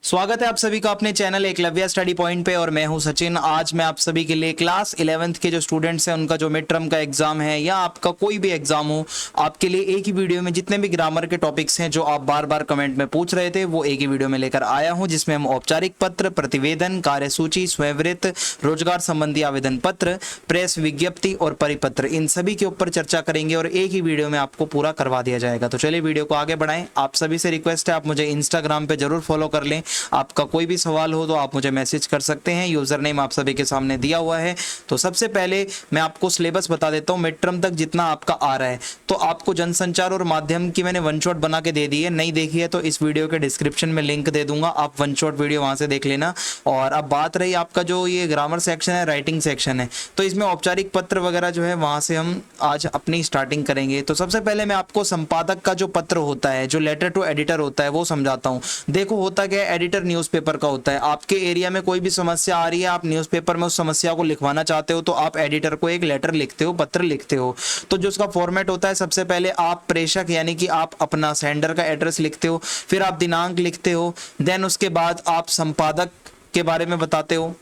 स्वागत है आप सभी का अपने चैनल एकलव्य स्टडी पॉइंट पे और मैं हूं सचिन। आज मैं आप सभी के लिए क्लास 11th के जो स्टूडेंट्स हैं उनका जो मिड टर्म का एग्जाम है या आपका कोई भी एग्जाम हो, आपके लिए एक ही वीडियो में जितने भी ग्रामर के टॉपिक्स हैं जो आप बार बार कमेंट में पूछ रहे थे वो एक ही वीडियो में लेकर आया हूं, जिसमें हम औपचारिक पत्र, प्रतिवेदन, कार्यसूची, स्वयंवृत्त, रोजगार संबंधी आवेदन पत्र, प्रेस विज्ञप्ति और परिपत्र, इन सभी के ऊपर चर्चा करेंगे और एक ही वीडियो में आपको पूरा करवा दिया जाएगा। तो चलिए वीडियो को आगे बढ़ाएं। आप सभी से रिक्वेस्ट है, आप मुझे इंस्टाग्राम पे जरूर फॉलो कर लें। आपका कोई भी सवाल हो तो आप मुझे मैसेज कर सकते हैं। यूजर नेम आप सभी के सामने दिया हुआ है। तो सबसे पहले मैं आपको सिलेबस बता देता हूं मिड टर्म तक जितना आपका आ रहा है। तो आपको जनसंचार और माध्यम की मैंने वन शॉट बना के दे दी है, नहीं देखी है तो इस वीडियो के डिस्क्रिप्शन में लिंक दे दूंगा, आप वन शॉट वीडियो वहां से देख लेना। और अब बात रही आपका जो ये ग्रामर सेक्शन है, राइटिंग सेक्शन है, तो इसमें औपचारिक पत्र वगैरह जो है वहां से हम आज अपनी स्टार्टिंग करेंगे। तो सबसे पहले मैं आपको संपादक का जो पत्र होता है, जो लेटर टू एडिटर होता है, वो समझाता हूँ। देखो होता क्या है, एडिटर न्यूज़पेपर का होता है। आपके एरिया में कोई भी समस्या आ रही है, आप न्यूज़पेपर में उस समस्या को लिखवाना चाहते हो तो आप एडिटर को एक लेटर लिखते हो, पत्र लिखते हो। तो जो उसका फॉर्मेट होता है, सबसे पहले आप प्रेषक यानी कि आप अपना सेंडर का एड्रेस लिखते हो, फिर आप दिनांक लिखते हो, देन उसके बाद आप संपादक के बारे में बताते हो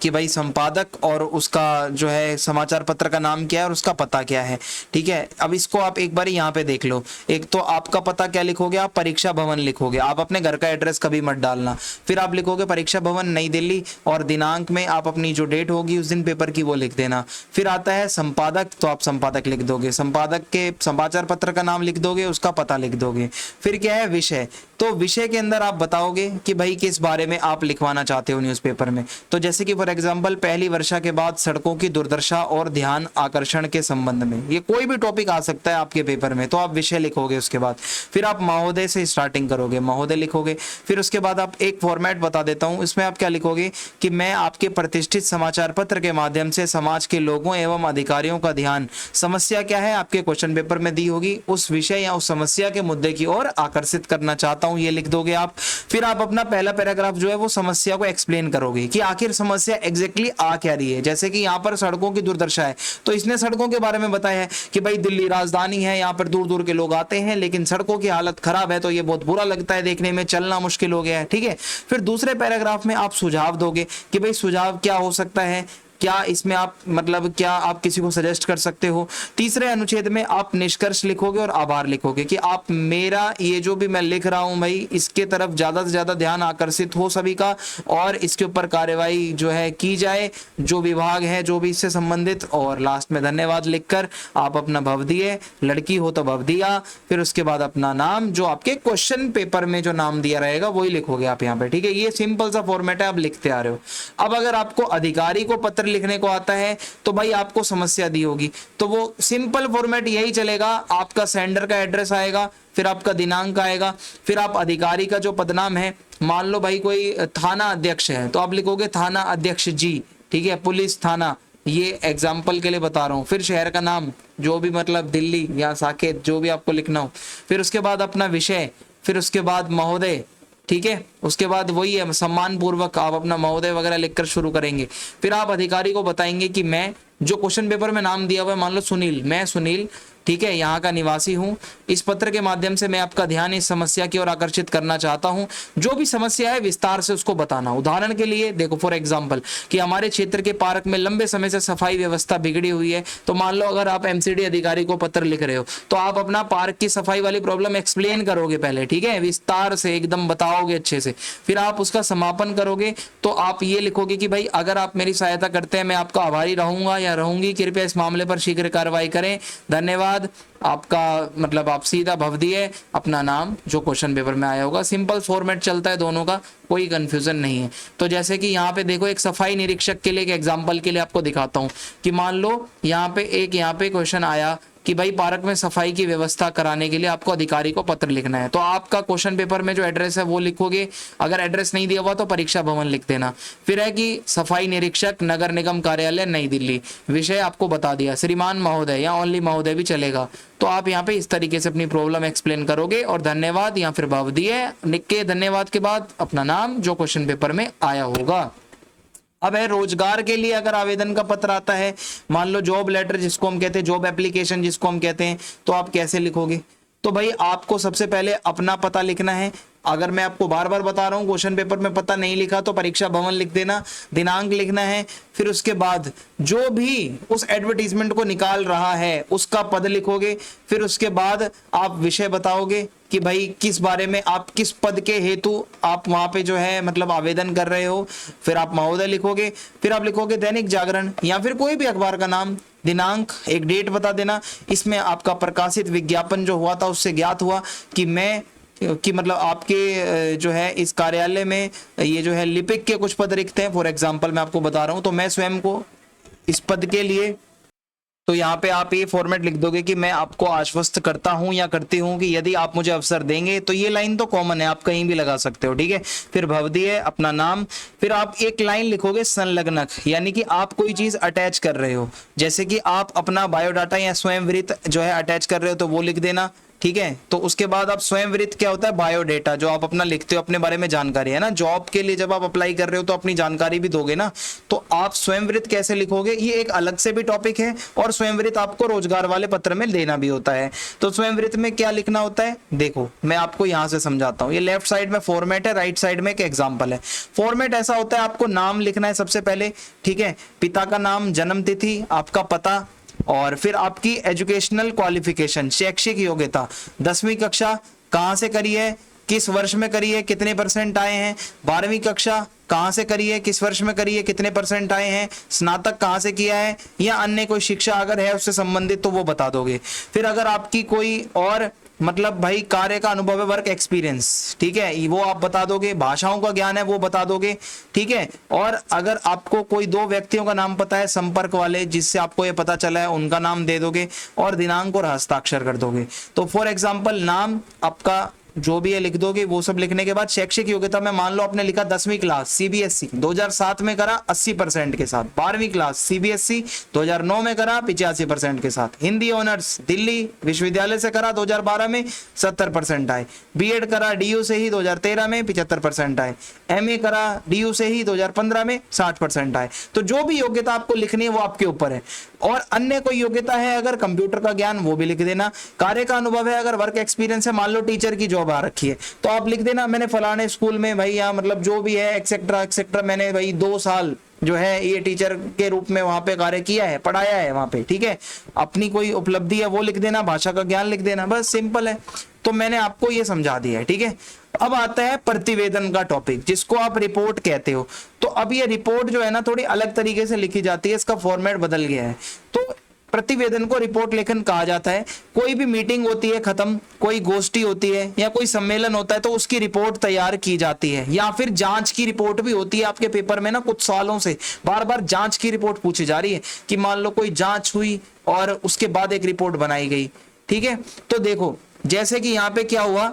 कि भाई संपादक और उसका जो है समाचार पत्र का नाम क्या है और उसका पता क्या है। ठीक है, अब इसको आप एक बार यहाँ पे देख लो। एक तो आपका पता क्या लिखोगे, आप परीक्षा भवन लिखोगे, आप अपने घर का एड्रेस कभी मत डालना। फिर आप लिखोगे परीक्षा भवन नई दिल्ली और दिनांक में आप अपनी जो डेट होगी उस दिन पेपर की वो लिख देना। फिर आता है संपादक, तो आप संपादक लिख दोगे, संपादक के समाचार पत्र का नाम लिख दोगे, उसका पता लिख दोगे। फिर क्या है, विषय, तो विषय के अंदर आप बताओगे कि भाई किस बारे में आप लिखवाना चाहते हो न्यूज़पेपर में। तो जैसे कि फॉर एग्जांपल पहली वर्षा के बाद सड़कों की दुर्दशा और ध्यान आकर्षण के संबंध में, ये कोई भी टॉपिक आ सकता है आपके पेपर में, तो आप विषय लिखोगे। उसके बाद फिर आप महोदय से स्टार्टिंग करोगे, महोदय लिखोगे। फिर उसके बाद आप एक फॉर्मेट बता देता हूं, इसमें आप क्या लिखोगे कि मैं आपके प्रतिष्ठित समाचार पत्र के माध्यम से समाज के लोगों एवं अधिकारियों का ध्यान, समस्या क्या है आपके क्वेश्चन पेपर में दी होगी, उस विषय या उस समस्या के मुद्दे की ओर आकर्षित करना चाहता हूं, ये लिख दोगे आप। फिर आप अपना पहला पैराग्राफ जो है वो समस्या को एक्सप्लेन करोगे कि आखिर समस्या एग्जैक्टली आ क्या रही है। जैसे कि यहाँ पर सड़कों की दुर्दशा है, तो इसने सड़कों के बारे में बताया है कि भाई दिल्ली राजधानी है, यहाँ पर दूर दूर के लोग आते हैं, लेकिन सड़कों की हालत खराब है, तो ये बहुत बुरा लगता है देखने में, चलना मुश्किल हो गया है। ठीक है, फिर दूसरे पैराग्राफ में आप सुझाव दोगे कि भाई सुझाव क्या हो सकता है, क्या इसमें आप मतलब क्या आप किसी को सजेस्ट कर सकते हो। तीसरे अनुच्छेद में आप निष्कर्ष लिखोगे और आभार लिखोगे कि आप मेरा ये जो भी मैं लिख रहा हूं भाई, इसके तरफ ज्यादा से ज्यादा ध्यान आकर्षित हो सभी का और इसके ऊपर कार्यवाही जो है की जाए, जो विभाग है जो भी इससे संबंधित। और लास्ट में धन्यवाद लिखकर आप अपना भवदीय, लड़की हो तो भवदिया, फिर उसके बाद अपना नाम, जो आपके क्वेश्चन पेपर में जो नाम दिया रहेगा वही लिखोगे आप यहाँ पे। ठीक है, ये सिंपल सा फॉर्मेट है, आप लिखते आ रहे हो। अब अगर आपको अधिकारी को पत्र लिखने को आता है तो भाई आपको समस्या दी होगी, तो वो सिंपल फॉर्मेट यही चलेगा। आपका सेंडर का एड्रेस आएगा, फिर आपका दिनांक आएगा, फिर आप अधिकारी का जो पदनाम है, मान लो भाई कोई थाना अध्यक्ष है तो आप लिखोगे थाना अध्यक्ष जी। ठीक है, पुलिस थाना, ये एग्जाम्पल के लिए बता रहा हूँ। फिर शहर का नाम जो भी मतलब दिल्ली या साकेत, जो भी आपको लिखना हो। फिर उसके बाद अपना विषय, फिर उसके बाद महोदय। ठीक है, उसके बाद वही है सम्मान पूर्वक आप अपना महोदय वगैरह लिखकर शुरू करेंगे। फिर आप अधिकारी को बताएंगे कि मैं जो क्वेश्चन पेपर में नाम दिया हुआ है, मान लो सुनील, मैं सुनील, ठीक है, यहाँ का निवासी हूँ, इस पत्र के माध्यम से मैं आपका ध्यान इस समस्या की ओर आकर्षित करना चाहता हूँ। जो भी समस्या है विस्तार से उसको बताना। उदाहरण के लिए देखो, फॉर एग्जांपल कि हमारे क्षेत्र के पार्क में लंबे समय से सफाई व्यवस्था बिगड़ी हुई है, तो मान लो अगर आप एमसीडी अधिकारी को पत्र लिख रहे हो तो आप अपना पार्क की सफाई वाली प्रॉब्लम एक्सप्लेन करोगे पहले। ठीक है, विस्तार से एकदम बताओगे अच्छे से। फिर आप उसका समापन करोगे तो आप ये लिखोगे कि भाई अगर आप मेरी सहायता करते हैं मैं आपका आभारी रहूंगा या रहूंगी, कृपया इस मामले पर शीघ्र कार्रवाई करें, धन्यवाद। आपका मतलब आप सीधा भवदीय, अपना नाम जो क्वेश्चन पेपर में आया होगा। सिंपल फॉर्मेट चलता है दोनों का, कोई कंफ्यूजन नहीं है। तो जैसे कि यहाँ पे देखो, एक सफाई निरीक्षक के लिए एक एग्जांपल के लिए आपको दिखाता हूँ कि मान लो यहाँ पे क्वेश्चन आया कि भाई पार्क में सफाई की व्यवस्था कराने के लिए आपको अधिकारी को पत्र लिखना है। तो आपका क्वेश्चन पेपर में जो एड्रेस है वो लिखोगे, अगर एड्रेस नहीं दिया हुआ तो परीक्षा भवन लिख देना। फिर है कि सफाई निरीक्षक, नगर निगम कार्यालय, नई दिल्ली, विषय आपको बता दिया, श्रीमान महोदय या ओनली महोदय भी चलेगा। तो आप यहाँ पे इस तरीके से अपनी प्रॉब्लम एक्सप्लेन करोगे और धन्यवाद या फिर भवदीय लिख के धन्यवाद के बाद अपना नाम जो क्वेश्चन पेपर में आया होगा। अब है रोजगार के लिए अगर आवेदन का पत्र आता है, मान लो जॉब लेटर जिसको हम कहते हैं, जॉब एप्लीकेशन जिसको हम कहते हैं, तो आप कैसे लिखोगे। तो भाई आपको सबसे पहले अपना पता लिखना है। अगर मैं आपको बार बार बता रहा हूँ क्वेश्चन पेपर में पता नहीं लिखा तो परीक्षा भवन लिख देना, दिनांक लिखना है। फिर उसके बाद जो भी उस एडवर्टीजमेंट को निकाल रहा है उसका पद लिखोगे। फिर उसके बाद आप विषय बताओगे कि भाई किस बारे में, आप किस पद के हेतु आप वहां पे जो है मतलब आवेदन कर रहे हो। फिर आप महोदय लिखोगे। फिर आप लिखोगे दैनिक जागरण या फिर कोई भी अखबार का नाम, दिनांक, एक डेट बता देना। इसमें आपका प्रकाशित विज्ञापन जो हुआ था उससे ज्ञात हुआ कि मतलब आपके जो है इस कार्यालय में ये जो है लिपिक के कुछ पद रिक्त हैं। फॉर एग्जांपल मैं आपको बता रहा हूं, तो मैं स्वयं को इस पद के लिए, तो यहाँ पे आप ये फॉर्मेट लिख दोगे कि मैं आपको आश्वस्त करता हूं या करती हूं कि यदि आप मुझे अवसर देंगे। तो ये लाइन तो कॉमन है, आप कहीं भी लगा सकते हो, ठीक है। फिर भवदीय, अपना नाम। फिर आप एक लाइन लिखोगे संलग्नक, यानी कि आप कोई चीज अटैच कर रहे हो, जैसे कि आप अपना बायोडाटा या स्वयंवृत्त जो है अटैच कर रहे हो तो वो लिख देना, ठीक है। तो उसके बाद आप स्वयंवृत्त क्या होता है, बायोडेटा, जो आप अपना लिखते हो, अपने बारे में जानकारी है ना। जॉब के लिए जब आप अप्लाई कर रहे हो तो अपनी जानकारी भी दोगे ना, तो आप स्वयंवृत्त कैसे लिखोगे ये एक अलग से भी टॉपिक है। और स्वयंवृत्त आपको रोजगार वाले पत्र में देना भी होता है। तो स्वयंवृत्त में क्या लिखना होता है, देखो मैं आपको यहां से समझाता हूं। ये लेफ्ट साइड में फॉर्मेट है, राइट साइड में एक एग्जाम्पल है। फॉर्मेट ऐसा होता है, आपको नाम लिखना है सबसे पहले, ठीक है, पिता का नाम, जन्म तिथि, आपका पता, और फिर आपकी एजुकेशनल क्वालिफिकेशन, शैक्षिक योग्यता, 10वीं कक्षा कहाँ से करी है, किस वर्ष में करी है, कितने परसेंट आए हैं। 12वीं कक्षा कहाँ से करी है, किस वर्ष में करी है, कितने परसेंट आए हैं। स्नातक कहाँ से किया है, या अन्य कोई शिक्षा अगर है उससे संबंधित तो वो बता दोगे। फिर अगर आपकी कोई और मतलब भाई कार्य का अनुभव है, वर्क एक्सपीरियंस, ठीक है, वो आप बता दोगे। भाषाओं का ज्ञान है वो बता दोगे, ठीक है। और अगर आपको कोई 2 व्यक्तियों का नाम पता है संपर्क वाले जिससे आपको ये पता चला है, उनका नाम दे दोगे और दिनांक और हस्ताक्षर कर दोगे। तो फॉर एग्जांपल नाम आपका जो भी है लिख दोगे। वो सब लिखने के बाद शैक्षिक योग्यता में मान लो आपने लिखा 10वीं क्लास सीबीएसई 2007 में करा 80% के साथ, 12वीं क्लास सीबीएसई 2009 में करा 85% के साथ, हिंदी ऑनर्स दिल्ली विश्वविद्यालय से करा 2012 में 70% आए, बीएड करा डीयू से ही 2013 में 75% आए, एमए करा डीयू से ही 2015 में 60% आए। तो जो भी योग्यता आपको लिखनी है वो आपके ऊपर है। और अन्य कोई योग्यता है अगर कंप्यूटर का ज्ञान वो भी लिख देना। कार्य का अनुभव है, अगर वर्क एक्सपीरियंस है, मान लो टीचर की जॉब आ रखी है तो आप लिख देना मैंने फलाने स्कूल में भाई यहाँ मतलब जो भी है एक्सेट्रा एक्सेट्रा मैंने भाई 2 साल जो है ये टीचर के रूप में वहां पे कार्य किया है, पढ़ाया है वहां पे, ठीक है। अपनी कोई उपलब्धि है वो लिख देना, भाषा का ज्ञान लिख देना, बस सिंपल है। तो मैंने आपको ये समझा दिया है, ठीक है। अब आता है प्रतिवेदन का टॉपिक जिसको आप रिपोर्ट कहते हो। तो अब ये रिपोर्ट जो है ना थोड़ी अलग तरीके से लिखी जाती है, इसका फॉर्मेट बदल गया है। तो प्रतिवेदन को रिपोर्ट लेखन कहा जाता है। कोई भी मीटिंग होती है खत्म, कोई गोष्ठी होती है या कोई सम्मेलन होता है तो उसकी रिपोर्ट तैयार की जाती है, या फिर जांच की रिपोर्ट भी होती है। आपके पेपर में ना कुछ सालों से बार बार जांच की रिपोर्ट पूछी जा रही है कि मान लो कोई जांच हुई और उसके बाद एक रिपोर्ट बनाई गई, ठीक है। तो देखो जैसे कि यहाँ पे क्या हुआ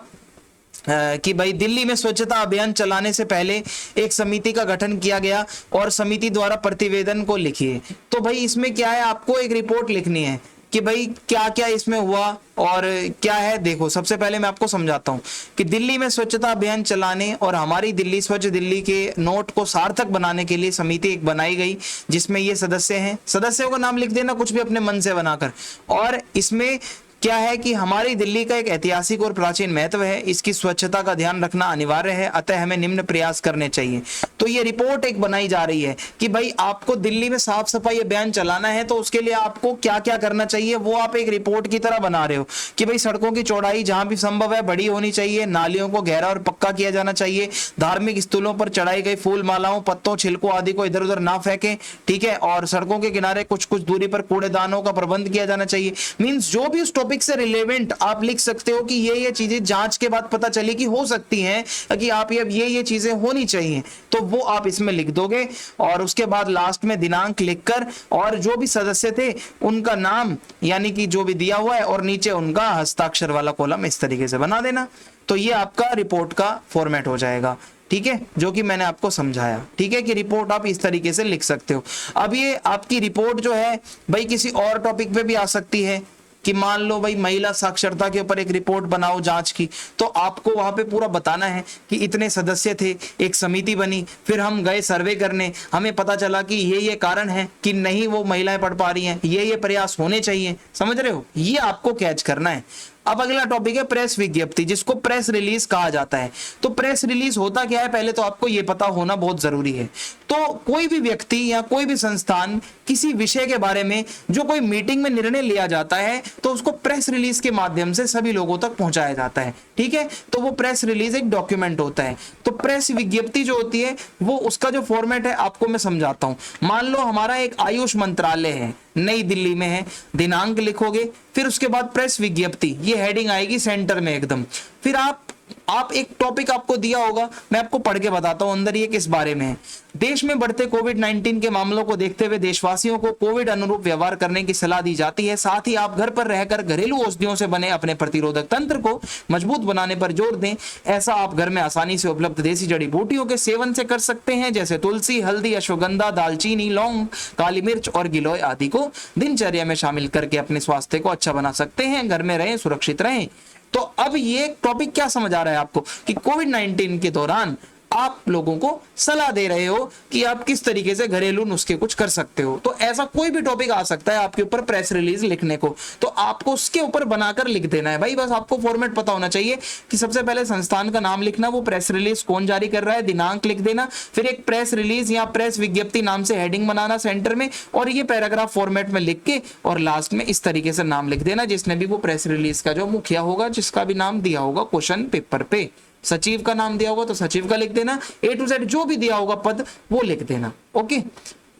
कि भाई दिल्ली में स्वच्छता अभियान चलाने से पहले एक समिति का गठन किया गया और समिति द्वारा प्रतिवेदन को लिखिए। तो भाई इसमें क्या है, आपको एक रिपोर्ट लिखनी है कि भाई क्या क्या इसमें हुआ और क्या है। देखो सबसे पहले मैं आपको समझाता हूं कि दिल्ली में स्वच्छता अभियान चलाने और हमारी दिल्ली स्वच्छ दिल्ली के नोट को सार्थक बनाने के लिए समिति एक बनाई गई जिसमें ये सदस्य हैं। सदस्यों का नाम लिख देना कुछ भी अपने मन से बनाकर। और इसमें क्या है कि हमारी दिल्ली का एक ऐतिहासिक और प्राचीन महत्व है, इसकी स्वच्छता का ध्यान रखना अनिवार्य है, अतः हमें निम्न प्रयास करने चाहिए। तो ये रिपोर्ट एक बनाई जा रही है कि भाई आपको दिल्ली में साफ सफाई अभियान चलाना है तो उसके लिए आपको क्या क्या करना चाहिए, वो आप एक रिपोर्ट की तरह बना रहे हो कि भाई सड़कों की चौड़ाई जहां भी संभव है बड़ी होनी चाहिए, नालियों को गहरा और पक्का किया जाना चाहिए, धार्मिक स्थलों पर चढ़ाई गई फूल मालाओं पत्तों छिलकों आदि को इधर उधर ना फेंकें, ठीक है। और सड़कों के किनारे कुछ कुछ दूरी पर कूड़ेदानों का प्रबंध किया जाना चाहिए। मीन्स जो भी उस से रिलेवेंट आप लिख सकते हो कि ये चीजें जांच के बाद पता चली कि हो सकती हैं कि आप ये चीजें होनी चाहिए, तो वो आप इसमें लिख दोगे। और उसके बाद लास्ट में दिनांक लिखकर और जो भी सदस्य थे उनका नाम यानी कि जो भी दिया हुआ है और नीचे उनका हस्ताक्षर वाला कॉलम इस तरीके से बना देना। तो ये आपका रिपोर्ट का फॉर्मेट हो जाएगा, ठीक है, जो कि मैंने आपको समझाया, ठीक है, कि रिपोर्ट आप इस तरीके से लिख सकते हो। अब ये आपकी रिपोर्ट जो है भाई किसी और टॉपिक पे भी आ सकती है कि मान लो भाई महिला साक्षरता के ऊपर एक रिपोर्ट बनाओ जांच की, तो आपको वहां पे पूरा बताना है कि इतने सदस्य थे, एक समिति बनी, फिर हम गए सर्वे करने, हमें पता चला कि ये कारण है कि नहीं वो महिलाएं पढ़ पा रही हैं, ये प्रयास होने चाहिए। समझ रहे हो, ये आपको कैच करना है। अब अगला टॉपिक है प्रेस विज्ञप्ति, जिसको प्रेस रिलीज कहा जाता है। तो प्रेस रिलीज होता क्या है, पहले तो आपको यह पता होना बहुत जरूरी है। तो कोई भी व्यक्ति या कोई भी संस्थान किसी विषय के बारे में जो कोई मीटिंग में निर्णय लिया जाता है तो उसको प्रेस रिलीज के माध्यम से सभी लोगों तक पहुंचाया जाता है, ठीक है। तो वो प्रेस रिलीज एक डॉक्यूमेंट होता है। तो प्रेस विज्ञप्ति जो होती है वो उसका जो फॉर्मेट है आपको मैं समझाता हूं। मान लो हमारा एक आयुष मंत्रालय है, नई दिल्ली में है, दिनांक लिखोगे, फिर उसके बाद प्रेस विज्ञप्ति, ये हेडिंग आएगी सेंटर में एकदम। फिर आप एक टॉपिक आपको दिया होगा, मैं आपको पढ़ के बताता हूं अंदर ये किस बारे में है। देश में बढ़ते कोविड-19 के मामलों को देखते हुए देशवासियों को कोविड अनुरूप व्यवहार करने की सलाह दी जाती है। साथ ही आप घर पर रहकर घरेलू औषधियों से बने अपने प्रतिरोधक तंत्र को मजबूत बनाने पर जोर दें। ऐसा आप घर में आसानी से उपलब्ध देसी जड़ी बूटियों के सेवन से कर सकते हैं, जैसे तुलसी, हल्दी, अश्वगंधा, दालचीनी, लौंग, काली मिर्च और गिलोय आदि को दिनचर्या में शामिल करके अपने स्वास्थ्य को अच्छा बना सकते हैं। घर में रहें, सुरक्षित रहें। तो अब ये टॉपिक क्या समझ आ रहा है आपको कि कोविड-19 के दौरान आप लोगों को सलाह दे रहे हो कि आप किस तरीके से घरेलू नुस्खे कुछ कर सकते हो। तो ऐसा कोई भी टॉपिक आ सकता है आपके ऊपर प्रेस रिलीज लिखने को, तो आपको उसके ऊपर बनाकर लिख देना है भाई। बस आपको फॉर्मेट पता होना चाहिए कि सबसे पहले संस्थान का नाम लिखना, वो प्रेस रिलीज कौन जारी कर रहा है, दिनांक लिख देना, फिर एक प्रेस रिलीज या प्रेस विज्ञप्ति नाम से हेडिंग बनाना सेंटर में, और ये पैराग्राफ फॉर्मेट में लिख के और लास्ट में इस तरीके से नाम लिख देना, जिसने भी वो प्रेस रिलीज का जो मुखिया होगा, जिसका भी नाम दिया होगा क्वेश्चन पेपर पे। सचिव का नाम दिया होगा तो सचिव का लिख देना, A to Z जो भी दिया होगा पद वो लिख देना। ओके,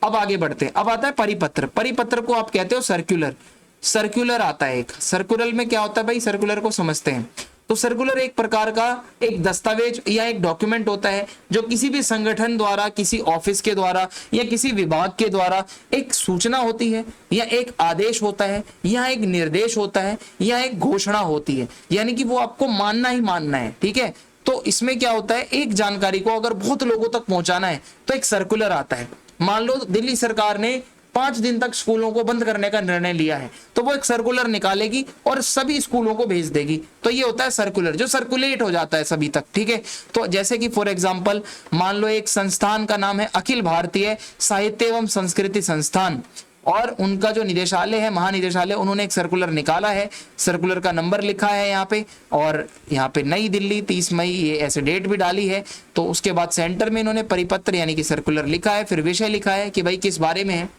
अब आगे बढ़ते हैं। अब आता है परिपत्र। परिपत्र को आप कहते हो सर्कुलर। सर्कुलर आता है एक। सर्कुलर में क्या होता है भाई, सर्कुलर को समझते हैं। तो सर्कुलर एक प्रकार का एक दस्तावेज या एक डॉक्यूमेंट होता है जो किसी भी संगठन द्वारा, किसी ऑफिस के द्वारा या किसी विभाग के द्वारा एक सूचना होती है या एक आदेश होता है या एक निर्देश होता है या एक घोषणा होती है, यानी कि वो आपको मानना ही मानना है, ठीक है। तो इसमें क्या होता है, एक जानकारी को अगर बहुत लोगों तक पहुंचाना है तो एक सर्कुलर आता है। मान लो दिल्ली सरकार ने 5 दिन तक स्कूलों को बंद करने का निर्णय लिया है, तो वो एक सर्कुलर निकालेगी और सभी स्कूलों को भेज देगी। तो ये होता है सर्कुलर, जो सर्कुलेट हो जाता है सभी तक, ठीक है। तो जैसे कि फॉर एग्जांपल मान लो एक संस्थान का नाम है अखिल भारतीय साहित्य एवं संस्कृति संस्थान, और उनका जो निदेशालय है, महानिदेशालय, उन्होंने एक सर्कुलर निकाला है। सर्कुलर का नंबर लिखा है यहाँ पे, और यहाँ पे नई दिल्ली 30 मई ये ऐसे डेट भी डाली है। तो उसके बाद सेंटर में इन्होंने परिपत्र यानी कि सर्कुलर लिखा है, फिर विषय लिखा है कि भाई किस बारे में है।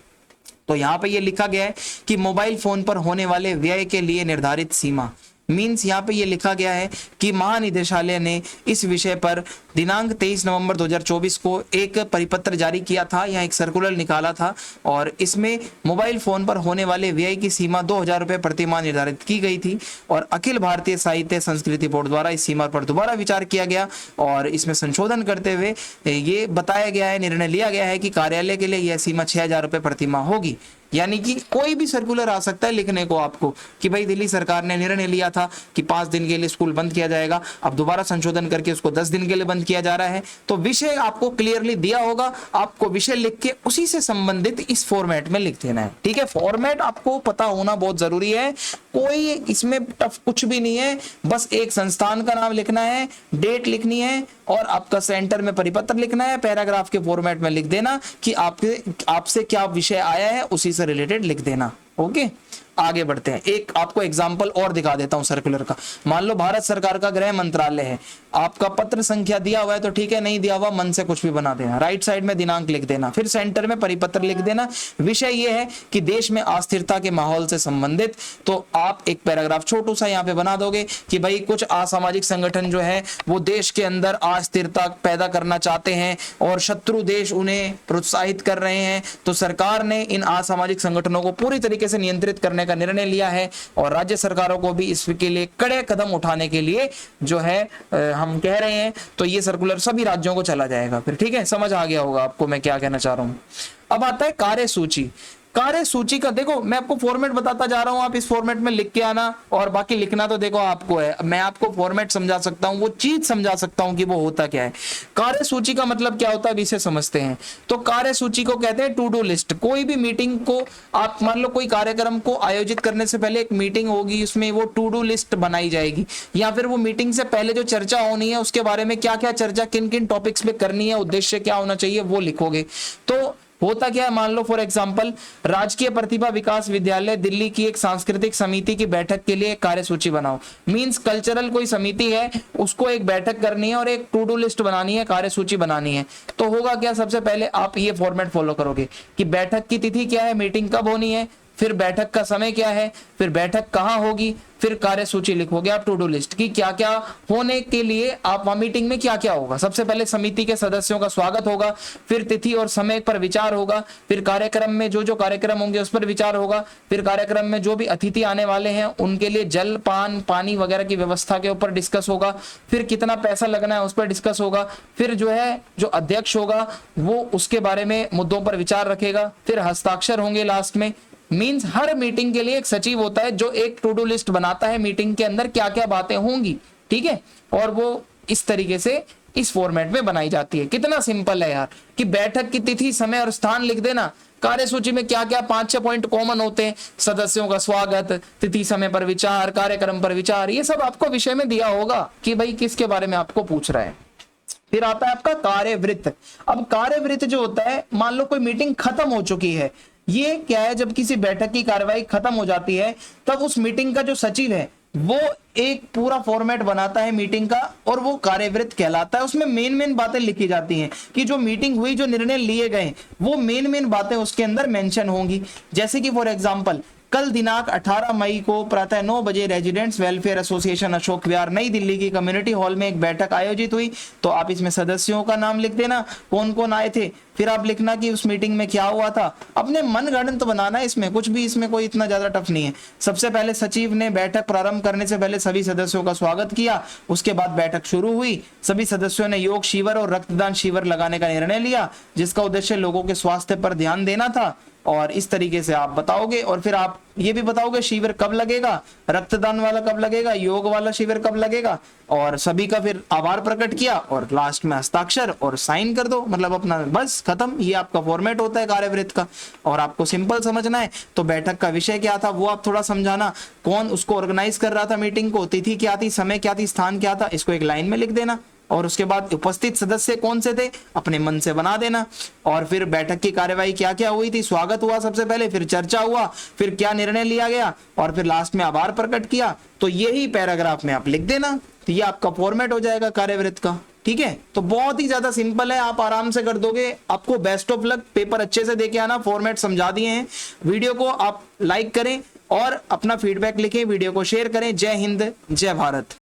तो यहाँ पे ये लिखा गया है कि मोबाइल फोन पर होने वाले व्यय के लिए निर्धारित सीमा, मीन्स यहाँ पे ये लिखा गया है कि महानिदेशालय ने इस विषय पर दिनांक 23 नवंबर 2024 को एक परिपत्र जारी किया था या एक सर्कुलर निकाला था, और इसमें मोबाइल फोन पर होने वाले व्यय की सीमा 2000 रुपये प्रति माह निर्धारित की गई थी। और अखिल भारतीय साहित्य संस्कृति बोर्ड द्वारा इस सीमा पर दोबारा विचार किया गया और इसमें संशोधन करते हुए ये बताया गया है, निर्णय लिया गया है कि कार्यालय के लिए यह सीमा 6000 रुपये प्रति माह होगी। यानी कि कोई भी सर्कुलर आ सकता है लिखने को आपको कि भाई दिल्ली सरकार ने निर्णय लिया था कि 5 दिन के लिए स्कूल बंद किया जाएगा, अब दोबारा संशोधन करके उसको 10 दिन के लिए बंद किया जा रहा है। तो विषय आपको क्लियरली दिया होगा, आपको विषय लिख के उसी से संबंधित इस फॉर्मेट में लिख देना है, ठीक है। फॉर्मेट आपको पता होना बहुत जरूरी है, कोई इसमें टफ कुछ भी नहीं है। बस एक संस्थान का नाम लिखना है, डेट लिखनी है और आपका सेंटर में परिपत्र लिखना है, पैराग्राफ के फॉर्मेट में लिख देना कि आपसे क्या विषय आया है उसी से रिलेटेड लिख देना। ओके, आगे बढ़ते हैं। एक आपको एग्जांपल और दिखा देता हूं सर्कुलर का। मान लो भारत सरकार का गृह मंत्रालय है, आपका पत्र संख्या दिया हुआ है तो ठीक है, नहीं दिया हुआ मन से कुछ भी बना देना, राइट साइड में दिनांक लिख देना, फिर सेंटर में परिपत्र लिख देना। विषय ये है कि देश में अस्थिरता के माहौल से संबंधित, तो आप एक पैराग्राफ छोटू सा यहाँ पे बना दोगे कि भाई कुछ असामाजिक संगठन जो है वो देश के अंदर अस्थिरता पैदा करना चाहते हैं और शत्रु देश उन्हें प्रोत्साहित कर रहे हैं, तो सरकार ने इन असामाजिक संगठनों को पूरी तरीके से नियंत्रित करने का निर्णय लिया है और राज्य सरकारों को भी इसके लिए कड़े कदम उठाने के लिए जो है हम कह रहे हैं। तो ये सर्कुलर सभी राज्यों को चला जाएगा फिर, ठीक है। समझ आ गया होगा आपको मैं क्या कहना चाह रहा हूं। अब आता है कार्यसूची। कार्यसूची का देखो मैं आपको फॉर्मेट बताता जा रहा हूं, आप इस फॉर्मेट में लिख के आना और बाकी लिखना तो देखो आपको है। मैं आपको फॉर्मेट समझा सकता हूं, वो चीज समझा सकता हूं कि वो होता क्या है। कार्यसूची का मतलब क्या होता है, इसे समझते हैं। तो कार्यसूची को कहते हैं टू डू लिस्ट। कोई भी मीटिंग को आप मान लो कोई कार्यक्रम को आयोजित करने से पहले एक मीटिंग होगी, उसमें वो टू डू लिस्ट बनाई जाएगी, या फिर वो मीटिंग से पहले जो चर्चा होनी है उसके बारे में क्या क्या चर्चा किन किन टॉपिक्स पे करनी है, उद्देश्य क्या होना चाहिए वो लिखोगे। तो होता क्या है, मान लो फॉर एग्जांपल राजकीय प्रतिभा विकास विद्यालय दिल्ली की एक सांस्कृतिक समिति की बैठक के लिए एक कार्यसूची बनाओ। मींस कल्चरल कोई समिति है, उसको एक बैठक करनी है और एक टू डू लिस्ट बनानी है, कार्यसूची बनानी है। तो होगा क्या, सबसे पहले आप ये फॉर्मेट फॉलो करोगे कि बैठक की तिथि क्या है, मीटिंग कब होनी है, फिर बैठक का समय क्या है, फिर बैठक कहाँ होगी, फिर कार्यसूची लिखोगे आप, टू डू लिस्ट की क्या क्या होने के लिए आप वहां मीटिंग में क्या क्या होगा। सबसे पहले समिति के सदस्यों का स्वागत होगा, फिर तिथि और समय पर विचार होगा, फिर कार्यक्रम में जो जो कार्यक्रम होंगे उस पर विचार होगा, फिर कार्यक्रम में जो भी अतिथि आने वाले हैं उनके लिए जल पान पानी वगैरह की व्यवस्था के ऊपर डिस्कस होगा, फिर कितना पैसा लगना है उस पर डिस्कस होगा, फिर जो है जो अध्यक्ष होगा वो उसके बारे में मुद्दों पर विचार रखेगा, फिर हस्ताक्षर होंगे लास्ट में। मींस हर मीटिंग के लिए एक सचिव होता है जो एक टू डू लिस्ट बनाता है मीटिंग के अंदर क्या क्या बातें होंगी, ठीक है, और वो इस तरीके से इस फॉर्मेट में बनाई जाती है। कितना सिंपल है यार कि बैठक की तिथि समय और स्थान लिख देना, कार्यसूची में क्या क्या 5-6 पॉइंट कॉमन होते हैं, सदस्यों का स्वागत, तिथि समय पर विचार, कार्यक्रम पर विचार, ये सब आपको विषय में दिया होगा कि भाई किसके बारे में आपको पूछ रहा है। फिर आता है आपका कार्यवृत्त। अब कार्यवृत्त जो होता है, मान लो कोई मीटिंग खत्म हो चुकी है, ये क्या है, जब किसी बैठक की कार्रवाई खत्म हो जाती है तब उस मीटिंग का जो सचिव है वो एक पूरा फॉर्मेट बनाता है मीटिंग का और वो कार्यवृत्त कहलाता है। उसमें मेन मेन बातें लिखी जाती हैं कि जो मीटिंग हुई, जो निर्णय लिए गए, वो मेन मेन बातें उसके अंदर मेंशन होंगी। जैसे कि फॉर एग्जांपल कल दिनांक 18 मई को प्रातः 9 बजे residents welfare association Ashok Vihar नई दिल्ली की कम्युनिटी हॉल में एक बैठक आयोजित हुई। तो आप इसमें सदस्यों का नाम लिख देना, कौन कौन आए थे, फिर आप लिखना कि उस मीटिंग में क्या हुआ था। अपने मनगढ़ंत बनाना है, इसमें कुछ भी, इसमें कोई इतना ज्यादा टफ नहीं है। सबसे पहले सचिव ने बैठक प्रारंभ करने से पहले सभी सदस्यों का स्वागत किया, उसके बाद बैठक शुरू हुई। सभी सदस्यों ने योग शिविर और रक्तदान शिविर लगाने का निर्णय लिया जिसका उद्देश्य लोगों के स्वास्थ्य पर ध्यान देना था। और इस तरीके से आप बताओगे और फिर आप ये भी बताओगे शिविर कब लगेगा, रक्तदान वाला कब लगेगा, योग वाला शिविर कब लगेगा, और सभी का फिर आभार प्रकट किया और लास्ट में हस्ताक्षर और साइन कर दो, मतलब अपना बस खत्म। ये आपका फॉर्मेट होता है कार्यवृत्त का। और आपको सिंपल समझना है तो बैठक का विषय क्या था वो आप थोड़ा समझाना, कौन उसको ऑर्गेनाइज कर रहा था मीटिंग को, तिथि क्या थी, समय क्या थी, स्थान क्या था, इसको एक लाइन में लिख देना। और उसके बाद उपस्थित सदस्य कौन से थे अपने मन से बना देना। और फिर बैठक की कार्यवाही क्या क्या हुई थी, स्वागत हुआ सबसे पहले, फिर चर्चा हुआ, फिर क्या निर्णय लिया गया और फिर लास्ट में आभार प्रकट किया। तो यही पैराग्राफ में आप लिख देना, तो ये आपका फॉर्मेट हो जाएगा कार्यवृत्त का। ठीक है, तो बहुत ही ज्यादा सिंपल है, आप आराम से कर दोगे। आपको बेस्ट ऑफ लक, पेपर अच्छे से देके आना, फॉर्मेट समझा दिए हैं। वीडियो को आप लाइक करें और अपना फीडबैक लिखें, वीडियो को शेयर करें। जय हिंद, जय भारत।